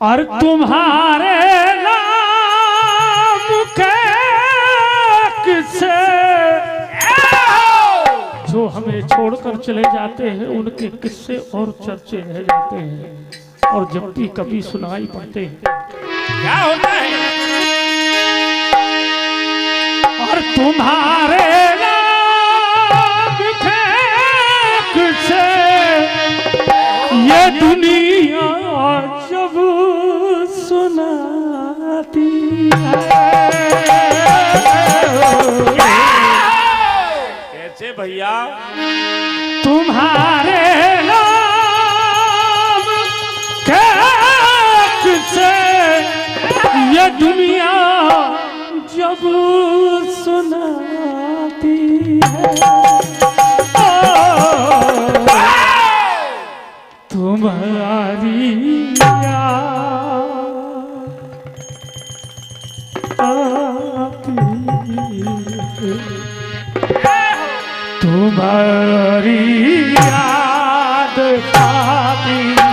और तुम्हारे नाम के किस्से जो हमें छोड़कर चले जाते हैं उनके किस्से और चर्चे रह जाते हैं और जब भी कभी सुनाई पड़ते हैं क्या होता है? और तुम्हारे नाम के किस्से ये दुनिया जब सुनाती कैसे भैया? तुम्हारे नाम के किस्से ये दुनिया जब सुनाती है तुम्हारी तुम्हारी याद आती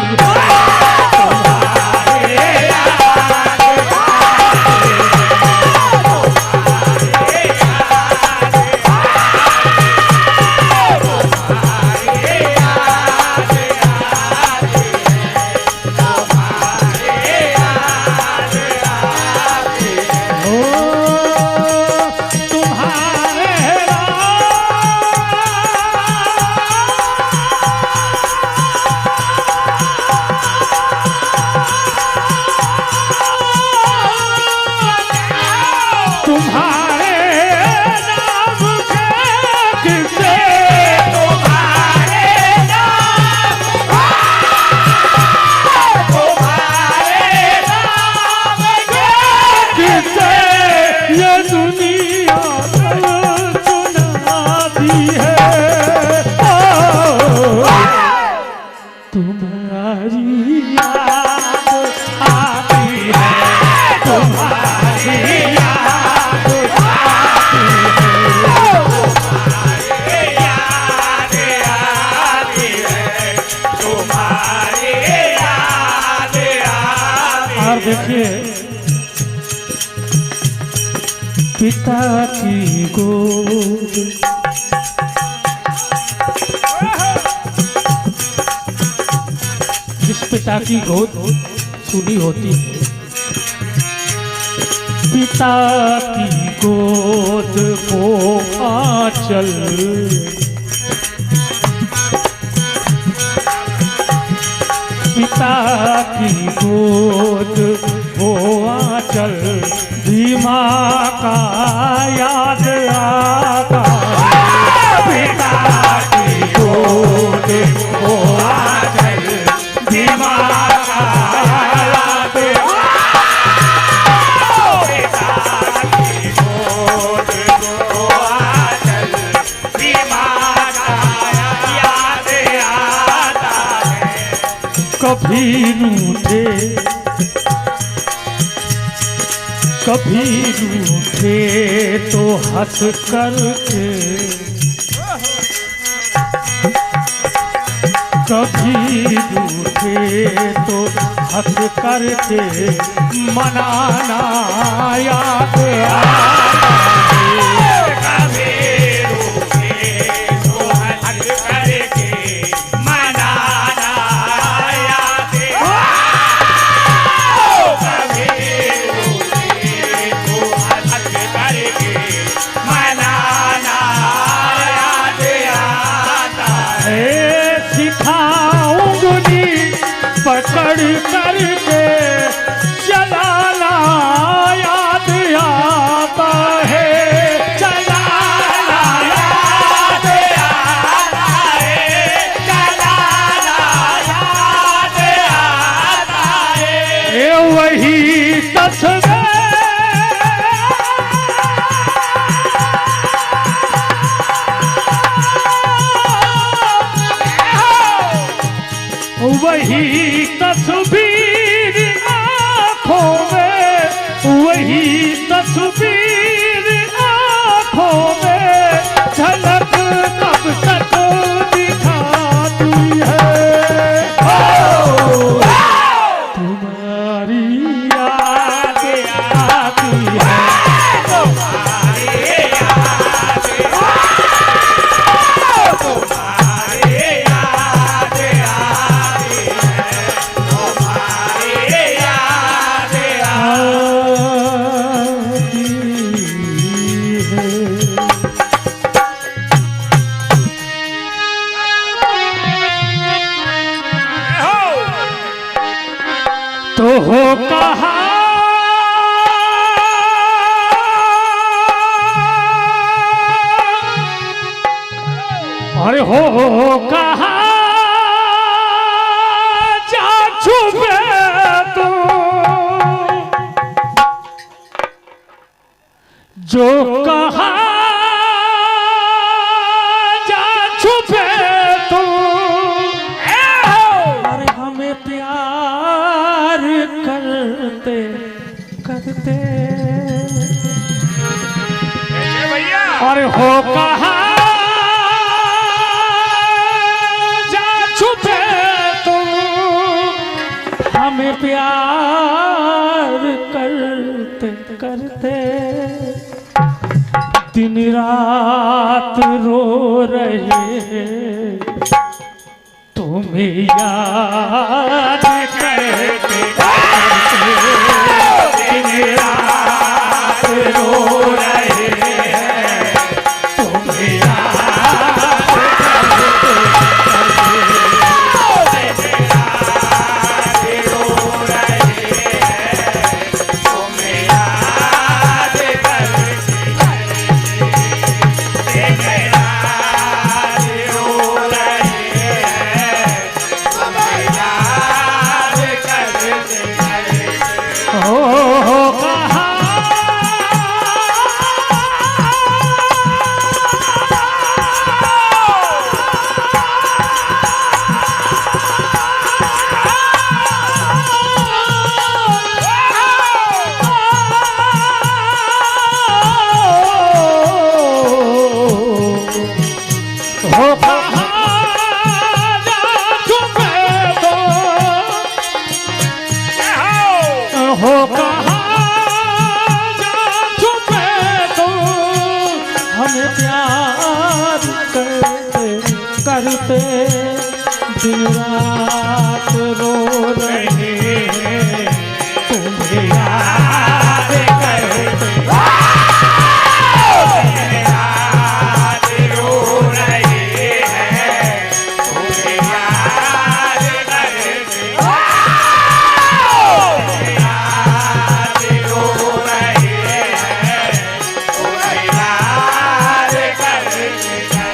देखिए पिता की गोद जिस पिता की गोद सुनी होती है पिता की गोद वो आंचल पिता की गोद वो आंचल धीमा का याद आता पिता की गोद वो आंचल धीमा का याद पिता की गोद वो आंचल धीमा का याद आता कभी रूठे तो हंस करके कभी रूठे तो हंस करके मनाना याद आता पकड़ करके चलाना याद आता है चलाना याद आता है चलाना याद आता है वही तस्वीर वही तस्वीर आँखों में वही तस्वीर आँखों में झलक कब तक दिखाती है तुम्हारी हो कहा अरे हो कहा जा छुपे तू जो कहा जा छुपे तू अरे हमें प्यार करते करते कैसे भैया? अरे हो कहा हमें प्यार करते करते दिन रात रो रहे तुम्हें याद करते करते दिन रात रो रहे तुम्हें याद करते हो कहा जा छुपे तो हमें प्यार करते करते दिन रात रो रहे तुम्हें याद करते रात रो रहे हैं तुम्हें याद करते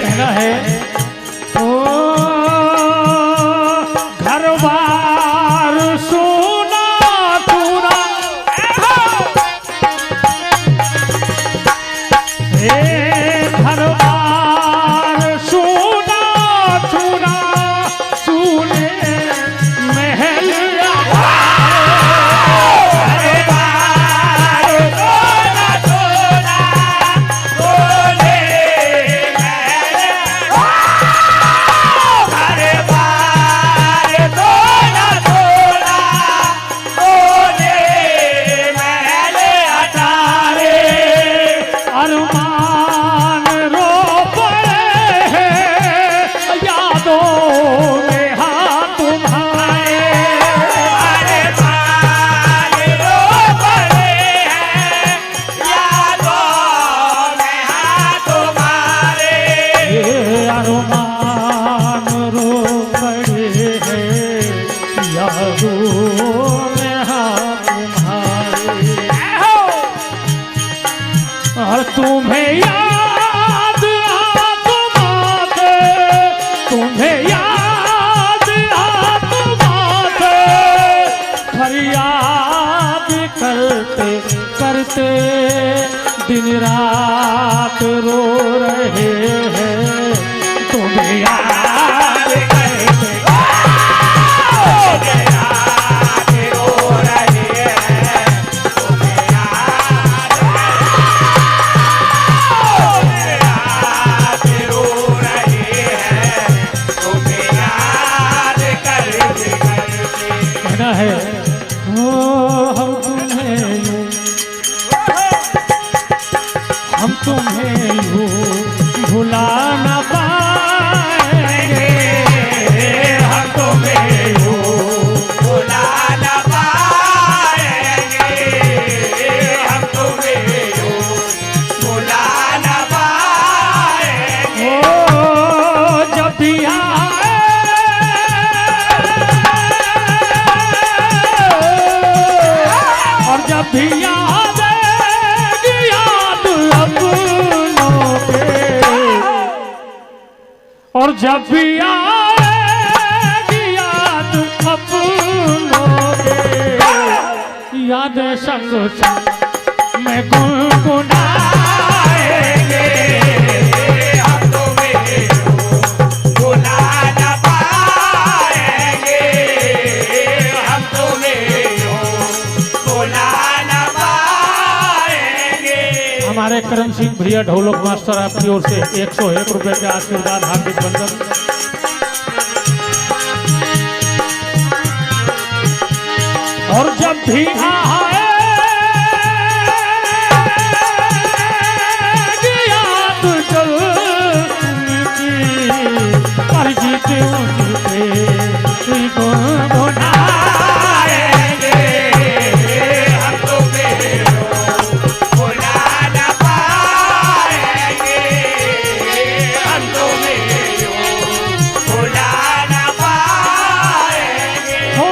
कहना है ओ घर बार सोना पूरा घर बार सोना चूरा सुने महल अरमान रो पड़े हैं यादों में हाथ तुम्हारे अरमान रो पड़े हैं यादों में हाथ तुम्हारे अरमान रो पड़े हैं यादों में हाथ तुम्हारे और तुम्हें याद तुम्हें याद फरियाद करते करते दिन रात रो रहे हैं तुम्हें याद करते रो रहे हैं तुम्हें याद रो रहे हैं तुम्हें याद करते करते कहना है हो हम तुम्हें यूं भुला न पाए और जब भी आएगी याद अपनों के, याद संग संग मैं गुनगुनाएंगे। हम तुम्हें भुला न पाएंगे, हम तुम्हें भुला न पाएंगे। हमारे करण सिंह भैया ढोलक मास्टर आपकी ओर से 101 रुपए के आशीर्वाद हार्दिक बंधन। और जब भी आएगी याद जलती पर जीते उनके गुनगुनाएंगे। हम तुम्हें भुला न पाएंगे, हम तुम्हें भुला न पाएंगे। हो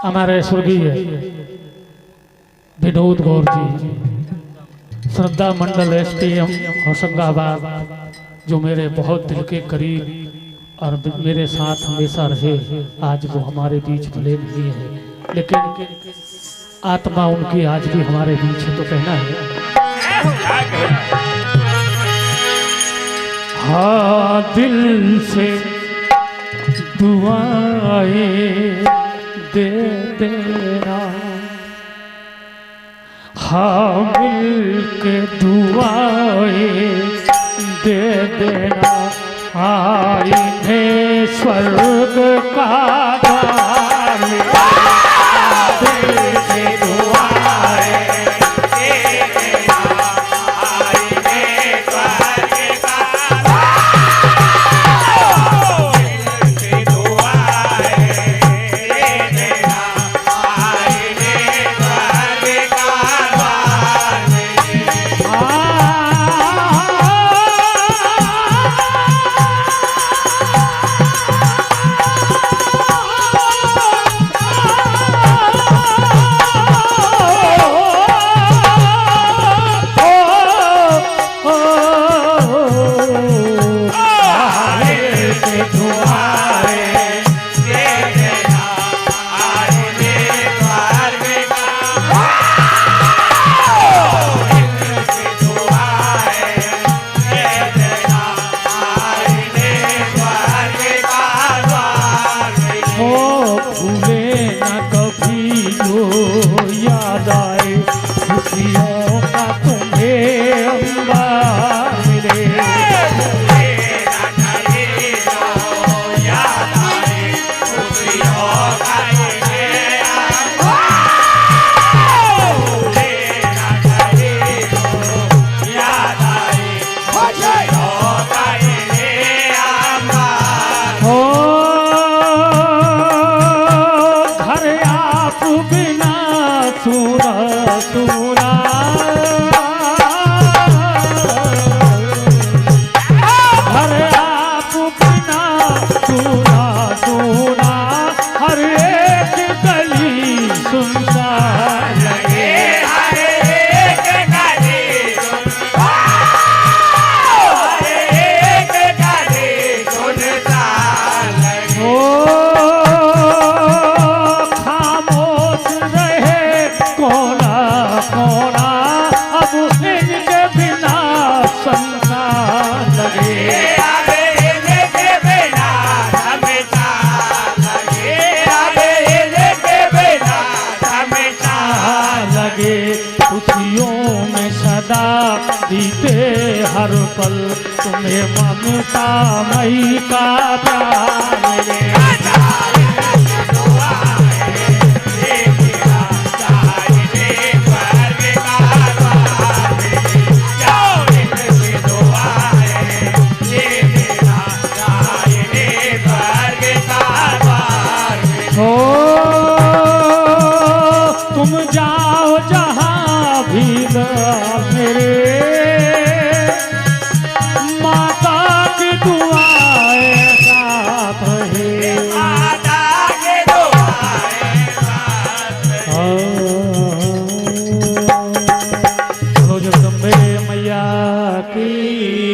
हमारे स्वर्गीय विनोद गौर जी, श्रद्धा मंडल STM होशंगाबाद, जो मेरे बहुत दिल के करीब और मेरे साथ हमेशा रहे, आज वो हमारे बीच भले नहीं है, लेकिन आत्मा उनकी आज भी हमारे बीच है। तो कहना है हाँ दिल से दुआएं दे देना, हाँ मिल के दुआएं दे देना, हाँ इन्हें स्वर्ग का द्वार मिला। दिल से दुआएं दे देना, आईने स्वर्ग का द्वार। दिल से दुआएं दे देना, आईने स्वर्ग का द्वार मिले। याद आए खुशियों का तुम्हें अंबार मिले। खुशियों में सदा जीते हर पल तुम्हें ममता मई का प्यार मिले। ये मेरा तुम जाओ जहां भी मेरे माता की दुआएं साथ है। माता के दुआएं साथ है।